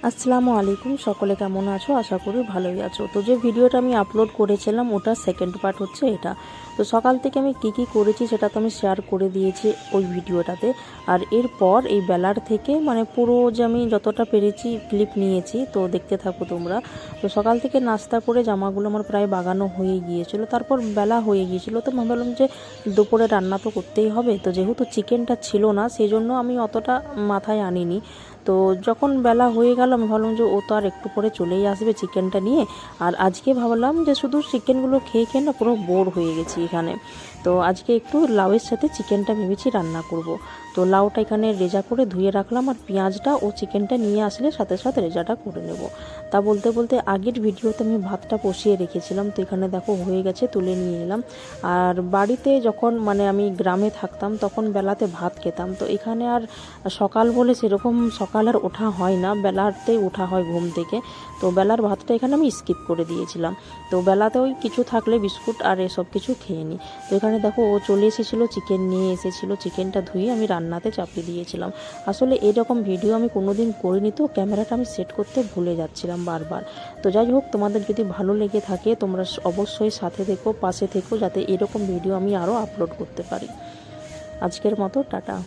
আসসালামু আলাইকুম, সকলে কেমন আছো? আশা করি ভালোই আছো। তো যে ভিডিওটা আমি আপলোড করেছিলাম ওটার সেকেন্ড পার্ট হচ্ছে এটা। তো সকাল থেকে আমি কি করেছি সেটা তো আমি শেয়ার করে দিয়েছি ওই ভিডিওটাতে। আর এরপর এই বেলার থেকে মানে পুরো যে আমি যতটা পেরেছি ক্লিপ নিয়েছি, তো দেখতে থাকো তোমরা। তো সকাল থেকে নাস্তা করে জামাগুলো আমার প্রায় বাগানো হয়ে গিয়েছিল, তারপর বেলা হয়ে গিয়েছিল। তো আমি ভাবলাম যে দুপুরে রান্না তো করতেই হবে। তো যেহেতু চিকেনটা ছিল না সেই জন্য আমি অতটা মাথায় আনিনি। তো যখন বেলা হয়ে গেল আমি ভাবলাম যে ও তো আর একটু পরে চলেই আসবে চিকেনটা নিয়ে। আর আজকে ভাবলাম যে শুধু চিকেনগুলো খেয়ে খেয়ে না পুরো বোর হয়ে গেছি এখানে। তো আজকে একটু লাউয়ের সাথে চিকেনটা ভেবেছি রান্না করব। তো লাউটা এখানে রেজা করে ধুয়ে রাখলাম, আর পেঁয়াজটা ও চিকেনটা নিয়ে আসলে সাথে সাথে রেজাটা করে নেব। তা বলতে বলতে আগের ভিডিওতে আমি ভাতটা বসিয়ে রেখেছিলাম, তো এখানে দেখো হয়ে গেছে, তুলে নিয়ে এলাম। আর বাড়িতে যখন মানে আমি গ্রামে থাকতাম তখন বেলাতে ভাত খেতাম, তো এখানে আর সকাল বলে সেরকম সকাল আর ওঠা হয় না, বেলাতেই ওঠা হয় ঘুম থেকে। তো বেলার ভাতটা এখানে আমি স্কিপ করে দিয়েছিলাম। তো বেলাতে ওই কিছু থাকলে বিস্কুট আর এসব কিছু খেয়ে নিই। তো এখানে দেখো ও চলে এসেছিলো, চিকেন নিয়ে এসেছিলো, চিকেনটা ধুয়ে আমি রান্নাতে চাপিয়ে দিয়েছিলাম। আসলে এরকম ভিডিও আমি কোনোদিন করিনি, তো ক্যামেরাটা আমি সেট করতে ভুলে যাচ্ছিলাম বারবার। তো যাই হোক, তোমাদের যদি ভালো লেগে থাকে তোমরা অবশ্যই সাথে থেকো, পাশে থেকো, যাতে এরকম ভিডিও আমি আরও আপলোড করতে পারি। আজকের মতো টাটা।